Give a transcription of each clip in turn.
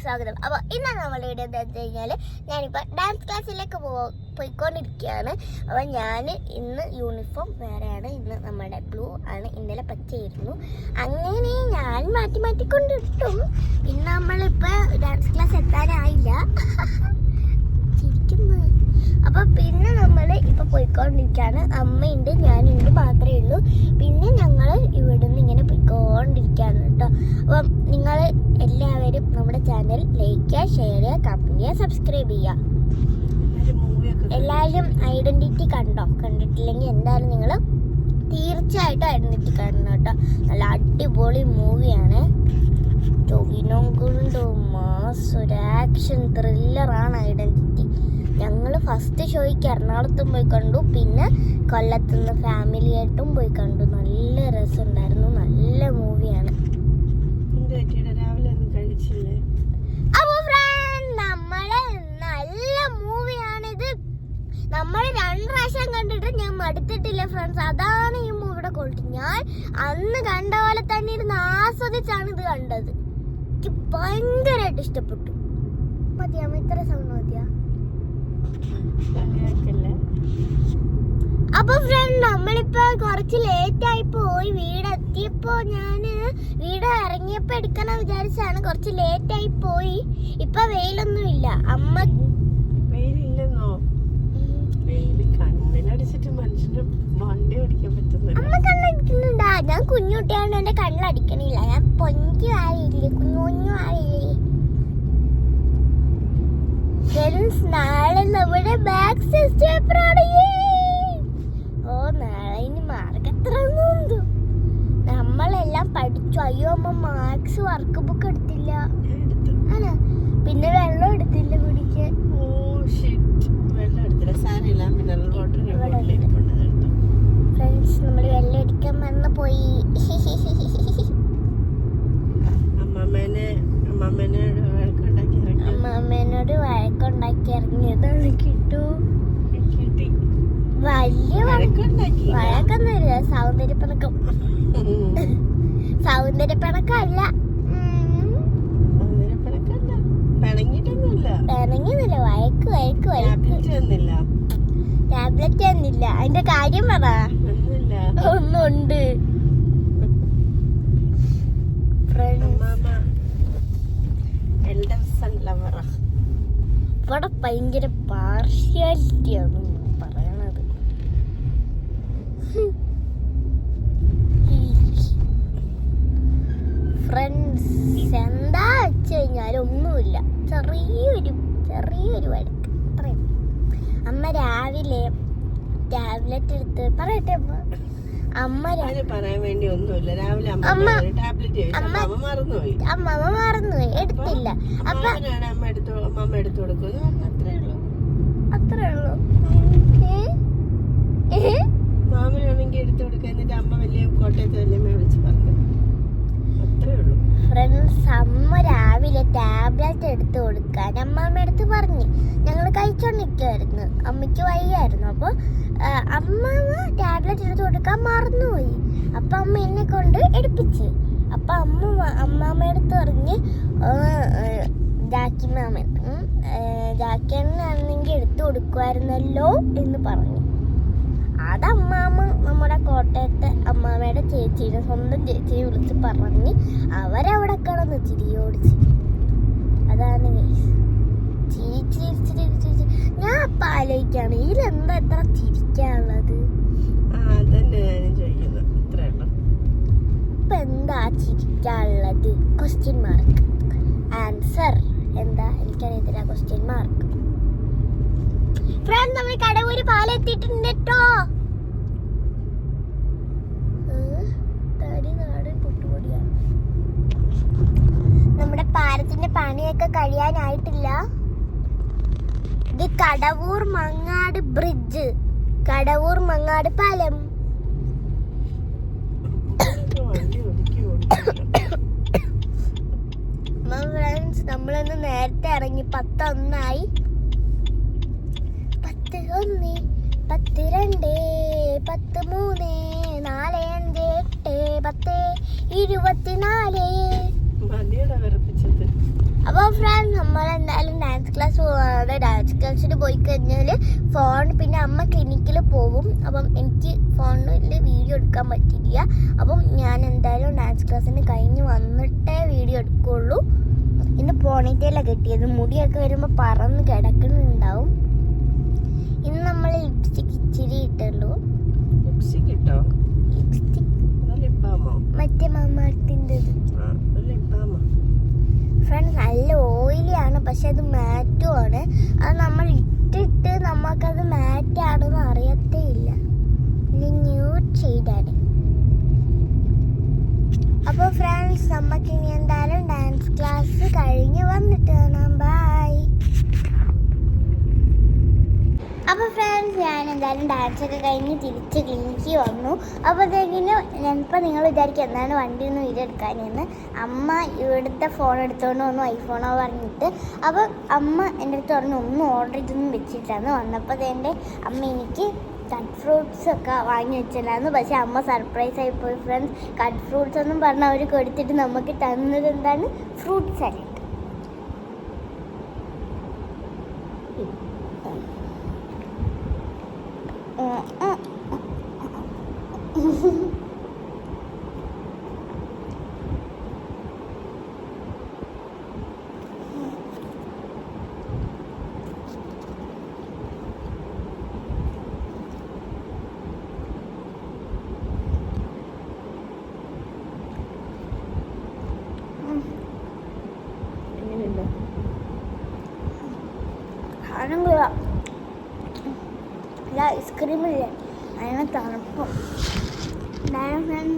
സ്വാഗതം. അപ്പോൾ ഇന്ന് നമ്മളുടെ ഇവിടെ എന്താ വെച്ച് കഴിഞ്ഞാൽ ഞാനിപ്പോൾ ഡാൻസ് ക്ലാസ്സിലേക്ക് പോയിക്കൊണ്ടിരിക്കുകയാണ്. അപ്പോൾ ഞാൻ ഇന്ന് യൂണിഫോം വേറെയാണ്, ഇന്ന് നമ്മുടെ ബ്ലൂ ആണ്, ഇന്നലെ പച്ചയായിരുന്നു. അങ്ങനെ ഞാൻ മാറ്റിക്കൊണ്ടിട്ടും പിന്നെ നമ്മളിപ്പോൾ ഡാൻസ് ക്ലാസ് എത്താനായില്ല. ചിരിക്കുന്നു. അപ്പോൾ പിന്നെ നമ്മൾ ഇപ്പോൾ പോയിക്കൊണ്ടിരിക്കുകയാണ്. അമ്മയുണ്ട്, ഞാനുണ്ട് മാത്രമേ ഉള്ളൂ. പിന്നെ ഞങ്ങൾ ഇവിടെ നിന്ന് ഇങ്ങനെ പോയിക്കൊണ്ടിരിക്കുകയാണ് കേട്ടോ. അപ്പം നിങ്ങൾ എല്ലാവരും നമ്മുടെ ചാനൽ ലൈക്ക് ചെയ്യുക, ഷെയർ ചെയ്യുക, കമന്റ് ചെയ്യുക, സബ്സ്ക്രൈബ് ചെയ്യുക. എല്ലാവരും ഐഡന്റിറ്റി കണ്ടിട്ടില്ലെങ്കിൽ എന്തായാലും നിങ്ങൾ തീർച്ചയായിട്ടും ഐഡന്റിറ്റി കാണണം കേട്ടോ. നല്ല അടിപൊളി മൂവിയാണ്. ടൊവിനോങ്കുണ്ടോ മാസ് ഒരു ആക്ഷൻ ത്രില്ലറാണ് ഐഡന്റിറ്റി. ഞങ്ങൾ ഫസ്റ്റ് ഷോയ്ക്ക് എറണാകുളത്തും പോയി കണ്ടു, പിന്നെ കൊല്ലത്തുനിന്ന് ഫാമിലിയായിട്ടും പോയി കണ്ടു. നല്ല രസമുണ്ടായിരുന്നു, നല്ല മൂവിയാണ്. അപ്പോൾ ഫ്രണ്ട് നമ്മളെ നല്ല മൂവിയാണിത്. നമ്മൾ 2 പ്രാവശ്യം കണ്ടിട്ട് ഞാൻ മടുത്തിട്ടില്ല ഫ്രണ്ട്സ്. അതാണ് ഈ മൂവിയുടെ ക്വാളിറ്റി. ഞാൻ അന്ന് കണ്ട പോലെ തന്നെ ഇരുന്ന് ആസ്വദിച്ചാണ് ഇത് കണ്ടത്. എനിക്ക് ഭയങ്കരമായിട്ട് ഇഷ്ടപ്പെട്ടു. മതിയാ ഇത്ര സൗണ്ട് മതിയാ? അപ്പൊ ഫ്രണ്ട് നമ്മളിപ്പോ കുറച്ച് ലേറ്റ് ആയി പോയി. വീടെത്തിയപ്പോ ഞാന് വീട് ഇറങ്ങിയപ്പോ എടുക്കണം വിചാരിച്ചാണ്, കുറച്ച് ലേറ്റ് ആയി പോയി. ഇപ്പൊ വെയിലൊന്നും ഇല്ല. അമ്മ കണ്ണടിക്കുന്നുണ്ടാ? ഞാൻ കുഞ്ഞുകുട്ടിയാണ്ട് എന്റെ കണ്ണടിക്കണില്ല. ഞാൻ പൊഞ്ചു ആയില്ലേ, കുഞ്ഞു ആയില്ലേ. നാളെ നമ്മുടെ മാത്സ് ടെസ്റ്റ് പേപ്പറാണ്. നാളെ ഇനി മാർക്ക് എത്ര നമ്മളെല്ലാം പഠിച്ചു. അയ്യോ അമ്മ മാത്സ് വർക്ക് ബുക്ക് എടുത്തില്ല. അല്ല പിന്നെ വെള്ളം എടുത്തില്ല കുടിക്കാൻ. ഫ്രണ്ട്സ് നമ്മൾ വെള്ളം അടിക്കാൻ മറന്നു പോയി. അമ്മമ്മേനോട് വഴക്കുണ്ടാക്കി ഇറങ്ങിയതാണ്. കിട്ടു വലിയ വഴക്കൊന്നുമില്ല, സൗന്ദര്യപ്പിണക്കം. സൗന്ദര്യപ്പിണക്കല്ല, പിണങ്ങിയൊന്നുമില്ല. വഴക്ക് ടാബ്ലറ്റ് തന്നില്ല. അതിന്റെ കാര്യം പറ. ഒന്നുണ്ട് ഇവിടെ ഭയങ്കര പാർഷ്യാലിറ്റിയാണ് പറയണത്. ഫ്രണ്ട്സ് എന്താ വെച്ച് കഴിഞ്ഞാൽ ഒന്നുമില്ല, ചെറിയൊരു വഴക്ക് പറയും. അമ്മ രാവിലെ ടാബ്ലറ്റ് എടുത്ത് പറയട്ടെ. അമ്മ പറയാൻ വേണ്ടി ഒന്നുമില്ല. രാവിലെ അമ്മ മറന്നുപോയി, എടുത്തില്ല. അപ്പൊ അത്രേ ഉള്ളൂ. മാമനാണെങ്കിൽ എടുത്തു കൊടുക്കുക. എന്നിട്ട് അമ്മ വലിയ കോട്ടയത്ത് വല്യമ്മയെ വിളിച്ച് പറഞ്ഞു. അത്രേ ഉള്ളൂ ഫ്രണ്ട്സ്. അമ്മ രാവിലെ ടാബ്ലറ്റ് എടുത്തു കൊടുക്കാൻ അമ്മാമ്മ എടുത്ത് പറഞ്ഞു. ഞങ്ങൾ കഴിച്ചോണ്ടിരിക്കുവായിരുന്നു, അമ്മയ്ക്ക് വയ്യായിരുന്നു. അപ്പോൾ അമ്മാമ്മ ടാബ്ലറ്റ് എടുത്ത് കൊടുക്കാൻ മറന്നുപോയി. അപ്പൊ അമ്മ എന്നെ കൊണ്ട് എടുപ്പിച്ച്. അപ്പൊ അമ്മാമ്മ എടുത്ത് പറഞ്ഞ് ജാക്കിയണ്ണാണെങ്കിൽ എടുത്തു കൊടുക്കുമായിരുന്നല്ലോ എന്ന് പറഞ്ഞു. അത് അമ്മാമ്മ നമ്മുടെ കോട്ടയത്തെ അമ്മാമ്മയുടെ ചേച്ചീനെ, സ്വന്തം ചേച്ചിയെ വിളിച്ച് പറഞ്ഞ് അവരവിടെ കിടന്ന് ചിരിയോടിച്ച്. അതാണ് ചിരി. ഞാൻ അപ്പൊ ആലോചിക്കാണ്, ഇതിലെന്താ എത്ര ചിരിക്കാനുള്ളത്? ഇപ്പൊ എന്താ ചിരിക്കാനുള്ളത്? Question mark. ആൻസർ എന്താ എനിക്കറിയത്തില്ല. Question mark. ഫ്രണ്ട് നമ്മൾ കടവൂര് പാലെത്തിയിട്ടുണ്ട് കേട്ടോ. നമ്മുടെ പാലത്തിന്റെ പണിയൊക്കെ കഴിയാനായിട്ടില്ല. ഇത് കടവൂർ മങ്ങാട് ബ്രിഡ്ജ്, കടവൂർ മങ്ങാട് പാലം. ഫ്രണ്ട്സ് നമ്മളിന്ന് നേരത്തെ ഇറങ്ങി. 10:01 10:01 10:02 10:03 4 5 8 10 24. അപ്പൊ ഫ്രണ്ട്സ് ക്ലാസ് പോവാണ്. ഡാൻസ് ക്ലാസ്സിന് പോയി കഴിഞ്ഞാൽ പിന്നെ അമ്മ ക്ലിനിക്കിൽ പോവും. അപ്പം എനിക്ക് ഫോണിൽ വീഡിയോ എടുക്കാൻ പറ്റില്ല. അപ്പം ഞാൻ എന്തായാലും ഡാൻസ് ക്ലാസ്സിന് കഴിഞ്ഞ് വന്നിട്ടേ വീഡിയോ എടുക്കുള്ളൂ. ഇന്ന് പോണിറ്റയിലാണ് കിട്ടിയത്. മുടിയൊക്കെ വരുമ്പോൾ പറന്ന് കിടക്കുന്നുണ്ടാവും. ഇന്ന് നമ്മൾ ലിപ്സ്റ്റിക് ഇച്ചിരി ഇട്ടുള്ളൂ. മറ്റേ മമ്മാർത്തിൻ്റെ ഫ്രണ്ട്സ് നല്ല ഓയിലിയാണ്, പക്ഷെ അത് മാറ്റും ആണ്. അത് നമ്മൾ ഇട്ടിട്ട് നമുക്കത് മാറ്റാണെന്ന് അറിയത്തേ ഇല്ല. ന്യൂഡ് ഷെയ്ഡാണ്. അപ്പോൾ ഫ്രണ്ട്സ് നമുക്കിനി എന്തായാലും ഡാൻസ് ക്ലാസ് കഴിഞ്ഞ് വന്നിട്ട് കാണാം. ബൈ. അപ്പോൾ ഫ്രണ്ട്സ് ഞാൻ എന്തായാലും ഡാൻസൊക്കെ കഴിഞ്ഞ് തിരിച്ച് ക്ലിനിക്ക് വന്നു. അപ്പോഴത്തേക്കിനും ഞാനിപ്പോൾ നിങ്ങൾ വിചാരിക്കും എന്താണ് വണ്ടിയിൽ നിന്ന് വീഡിയോ എടുക്കാനെന്ന്. അമ്മ ഇവിടുത്തെ ഫോൺ എടുത്തുകൊണ്ട് വന്നു, ഐഫോണോ പറഞ്ഞിട്ട്. അപ്പോൾ അമ്മ എൻ്റെ അടുത്ത് പറഞ്ഞു ഒന്നും ഓർഡർ ചെയ്തൊന്നും വെച്ചിട്ടാണ്. വന്നപ്പോൾ എൻ്റെ അമ്മ എനിക്ക് കട്ട് ഫ്രൂട്ട്സ് ഒക്കെ വാങ്ങി വെച്ചിട്ടുണ്ടായിരുന്നു. പക്ഷേ അമ്മ സർപ്രൈസ് ആയിപ്പോയി ഫ്രണ്ട്സ്. കട്ട് ഫ്രൂട്ട്സ് ഒന്നും പറഞ്ഞ് അവർ കൊടുത്തിട്ട് നമുക്ക് തന്നത് എന്താണ്, ഫ്രൂട്ട് സാലഡ്. ഐസ്ക്രീമില്ലേ അതിന് തണുപ്പും.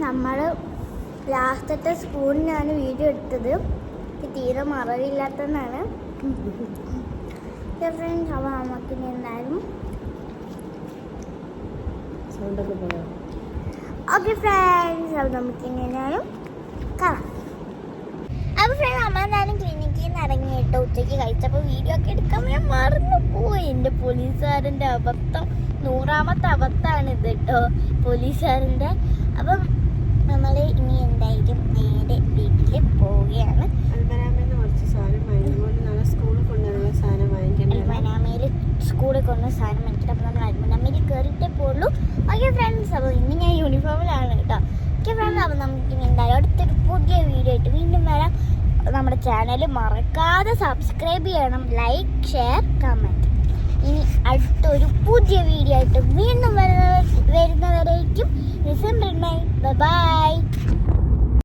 നമ്മൾ ലാസ്റ്റത്തെ സ്പൂണിനാണ് വീഡിയോ എടുത്തത്. തീരെ മറവില്ലാത്തതാണ് ഫ്രണ്ട്സ്. അപ്പോൾ നമുക്കിനി എന്തായാലും ഓക്കെ ഫ്രണ്ട്സ്, അപ്പോൾ നമുക്കിനി എന്തായാലും കാണാം. അപ്പോൾ ഫ്രണ്ട്സ് നമ്മൾ എന്തായാലും ക്ലിനിക്കിൽ നിന്ന് ഇറങ്ങി കേട്ടോ. ഉച്ചയ്ക്ക് കഴിച്ചപ്പോൾ വീഡിയോ ഒക്കെ എടുക്കാൻ ഞാൻ മറന്നു പോയി. എൻ്റെ പോലീസുകാരൻ്റെ അബദ്ധം, 100ാമത്തെ അബദ്ധമാണിത് കേട്ടോ പോലീസുകാരൻ്റെ. അപ്പം നമ്മൾ ഇനി എന്തായാലും നേരെ വീട്ടിൽ പോവുകയാണ്. അൽമനാമയിൽ സ്കൂളിൽ കൊണ്ടുവന്ന സാധനം വാങ്ങിച്ചിട്ട് അപ്പോൾ നമ്മൾ അൽമനാമയിൽ കയറിയിട്ടേ പോകുള്ളൂ. ഓക്കെ ഫ്രണ്ട്സ്, അപ്പോൾ ഇന്ന് ഞാൻ യൂണിഫോമിലാണ് കേട്ടോ. ഓക്കെ ഫ്രണ്ട്സ്, അപ്പോൾ നമുക്കിനി എന്തായാലും അടുത്തൊരു പുതിയ വീഡിയോ ആയിട്ട് വീണ്ടും വരാം. നമ്മുടെ ചാനൽ മറക്കാതെ സബ്സ്ക്രൈബ് ചെയ്യണം, ലൈക്ക്, ഷെയർ, കമൻറ്റ്. ഇനി അടുത്തൊരു പുതിയ വീഡിയോ ആയിട്ട് വീണ്ടും വരുന്നവരേക്കും ബൈ.